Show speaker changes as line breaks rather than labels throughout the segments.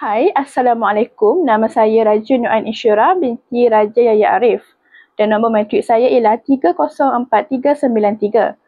Hai, Assalamualaikum. Nama saya Raja Nuan Insyura binti Raja Yahya Arif. Dan nombor matrik saya ialah 304393.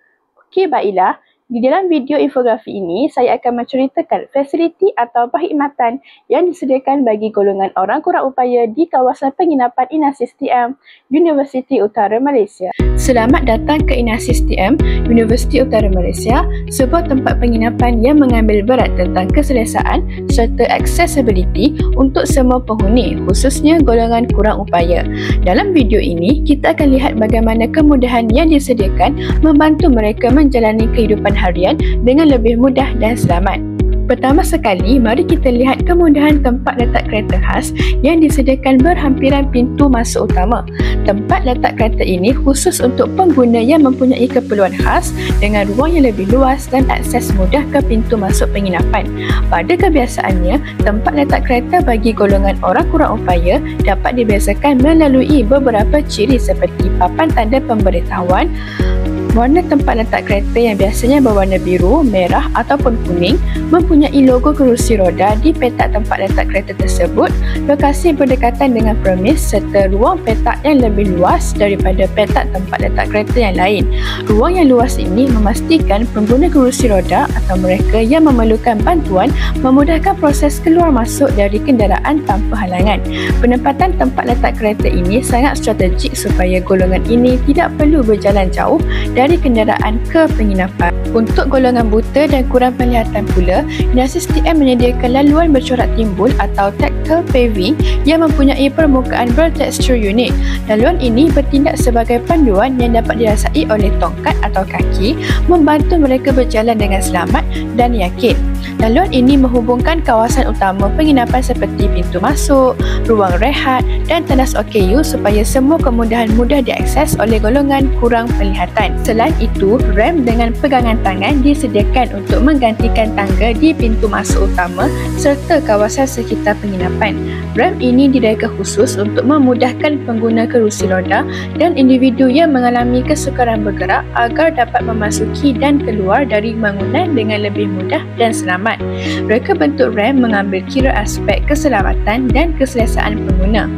Okey, baiklah. Di dalam video infografi ini, saya akan menceritakan fasiliti atau perkhidmatan yang disediakan bagi golongan orang kurang upaya di kawasan penginapan INASIS TM, Universiti Utara Malaysia. Selamat datang ke INASIS TM, Universiti Utara Malaysia, sebuah tempat penginapan yang mengambil berat tentang keselesaan serta accessibility untuk semua penghuni, khususnya golongan kurang upaya. Dalam video ini, kita akan lihat bagaimana kemudahan yang disediakan membantu mereka menjalani kehidupan harian dengan lebih mudah dan selamat. Pertama sekali, mari kita lihat kemudahan tempat letak kereta khas yang disediakan berhampiran pintu masuk utama. Tempat letak kereta ini khusus untuk pengguna yang mempunyai keperluan khas dengan ruang yang lebih luas dan akses mudah ke pintu masuk penginapan. Pada kebiasaannya, tempat letak kereta bagi golongan orang kurang upaya dapat dibiasakan melalui beberapa ciri seperti papan tanda pemberitahuan, warna tempat letak kereta yang biasanya berwarna biru, merah ataupun kuning, mempunyai logo kerusi roda di petak tempat letak kereta tersebut, lokasi berdekatan dengan premis serta ruang petak yang lebih luas daripada petak tempat letak kereta yang lain. Ruang yang luas ini memastikan pengguna kerusi roda atau mereka yang memerlukan bantuan memudahkan proses keluar masuk dari kenderaan tanpa halangan. Penempatan tempat letak kereta ini sangat strategik supaya golongan ini tidak perlu berjalan jauh dari kenderaan ke penginapan. Untuk golongan buta dan kurang penglihatan pula, INASIS TM menyediakan laluan bercorak timbul atau tactile paving yang mempunyai permukaan bertekstur unik. Laluan ini bertindak sebagai panduan yang dapat dirasai oleh tongkat atau kaki, membantu mereka berjalan dengan selamat dan yakin. Laluan ini menghubungkan kawasan utama penginapan seperti pintu masuk, ruang rehat dan tandas OKU supaya semua kemudahan mudah diakses oleh golongan kurang penglihatan. Selain itu, ramp dengan pegangan tangan disediakan untuk menggantikan tangga di pintu masuk utama serta kawasan sekitar penginapan. Ramp ini direka khusus untuk memudahkan pengguna kerusi roda dan individu yang mengalami kesukaran bergerak agar dapat memasuki dan keluar dari bangunan dengan lebih mudah dan selamat. Reka bentuk ramp mengambil kira aspek keselamatan dan keselesaan pengguna.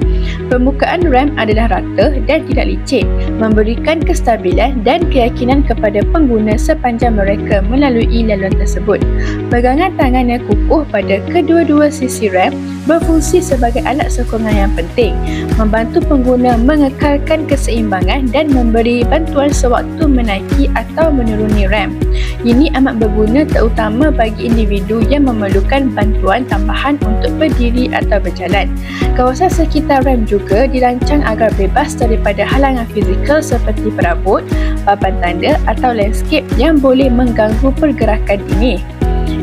Permukaan ramp adalah rata dan tidak licin, memberikan kestabilan dan keyakinan kepada pengguna sepanjang mereka melalui laluan tersebut. Pegangan tangan yang kukuh pada kedua-dua sisi ramp berfungsi sebagai alat sokongan yang penting, membantu pengguna mengekalkan keseimbangan dan memberi bantuan sewaktu menaiki atau menuruni ramp. Ini amat berguna terutama bagi individu yang memerlukan bantuan tambahan untuk berdiri atau berjalan. Kawasan sekitar ramp juga dirancang agar bebas daripada halangan fizikal seperti perabot, papan tanda atau landscape yang boleh mengganggu pergerakan ini.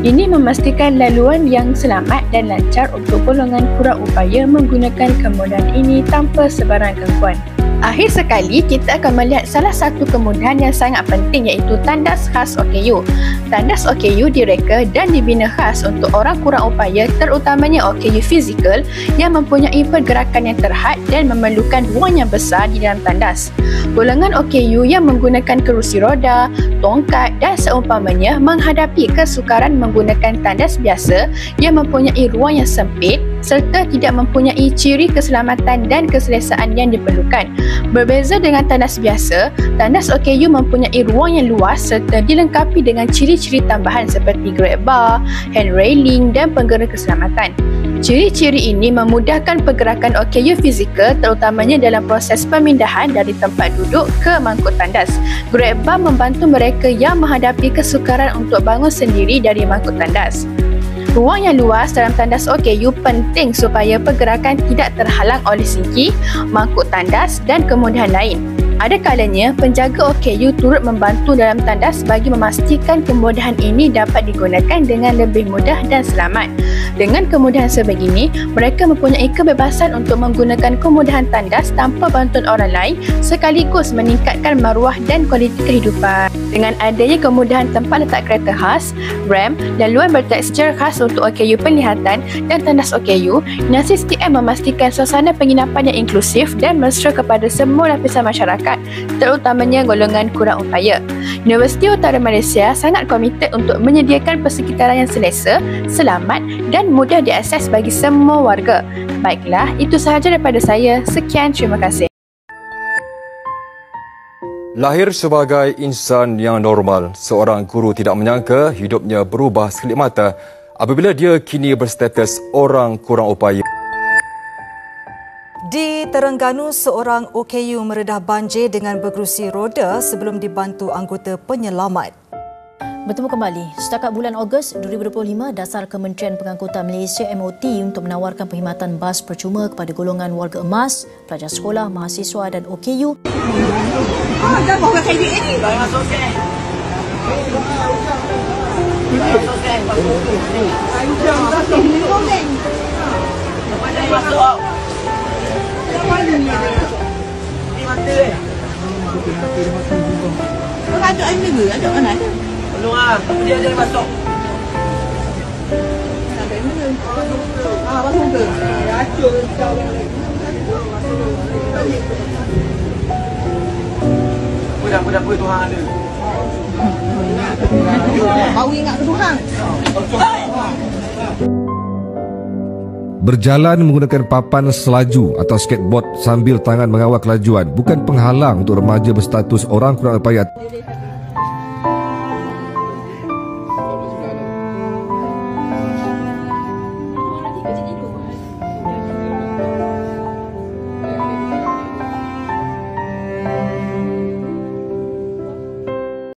Ini memastikan laluan yang selamat dan lancar untuk golongan kurang upaya menggunakan kemudahan ini tanpa sebarang gangguan. Akhir sekali, kita akan melihat salah satu kemudahan yang sangat penting iaitu tandas khas OKU. Tandas OKU direka dan dibina khas untuk orang kurang upaya terutamanya OKU fizikal yang mempunyai pergerakan yang terhad dan memerlukan ruang yang besar di dalam tandas. Golongan OKU yang menggunakan kerusi roda, tongkat dan seumpamanya menghadapi kesukaran menggunakan tandas biasa yang mempunyai ruang yang sempit serta tidak mempunyai ciri keselamatan dan keselesaan yang diperlukan. Berbeza dengan tandas biasa, tandas OKU mempunyai ruang yang luas serta dilengkapi dengan ciri-ciri tambahan seperti grab bar, hand railing dan penggera keselamatan. Ciri-ciri ini memudahkan pergerakan OKU fizikal terutamanya dalam proses pemindahan dari tempat duduk ke mangkuk tandas. Grab bar membantu mereka yang menghadapi kesukaran untuk bangun sendiri dari mangkuk tandas. Ruang yang luas dalam tandas OKU penting supaya pergerakan tidak terhalang oleh sigi, mangkuk tandas dan kemudahan lain. Ada kalanya, penjaga OKU turut membantu dalam tandas bagi memastikan kemudahan ini dapat digunakan dengan lebih mudah dan selamat. Dengan kemudahan sebegini, mereka mempunyai kebebasan untuk menggunakan kemudahan tandas tanpa bantuan orang lain sekaligus meningkatkan maruah dan kualiti kehidupan. Dengan adanya kemudahan tempat letak kereta khas, ramp dan luar bertekstur khas untuk OKU penglihatan dan tandas OKU, Inasis TM memastikan suasana penginapan yang inklusif dan mesra kepada semua lapisan masyarakat, terutamanya golongan kurang upaya. Universiti Utara Malaysia sangat komited untuk menyediakan persekitaran yang selesa, selamat dan mudah diakses bagi semua warga. Baiklah, itu sahaja daripada saya. Sekian, terima kasih.
Lahir sebagai insan yang normal, seorang guru tidak menyangka hidupnya berubah sekelip mata apabila dia kini berstatus orang kurang upaya.
Di Terengganu, seorang OKU meredah banjir dengan berkerusi roda sebelum dibantu anggota penyelamat.
Bertemu kembali. Setakat bulan Ogos 2025, dasar Kementerian Pengangkutan Malaysia MOT untuk menawarkan perkhidmatan bas percuma kepada golongan warga emas, pelajar sekolah, mahasiswa dan OKU.
Dah bawa kain ni. Dah masuk sen. Masuk sen. Lepas dah masuk. Ni mata eh. Kau ada air ni ke? Ada mana ada? Belum ah. Tapi dia ada masuk. Ada mana? Masuk ke? Acur kau. Apa Tuhan ada? Kau ingat ke Tuhan?
Berjalan menggunakan papan selaju atau skateboard sambil tangan mengawal kelajuan bukan penghalang untuk remaja berstatus orang kurang upaya.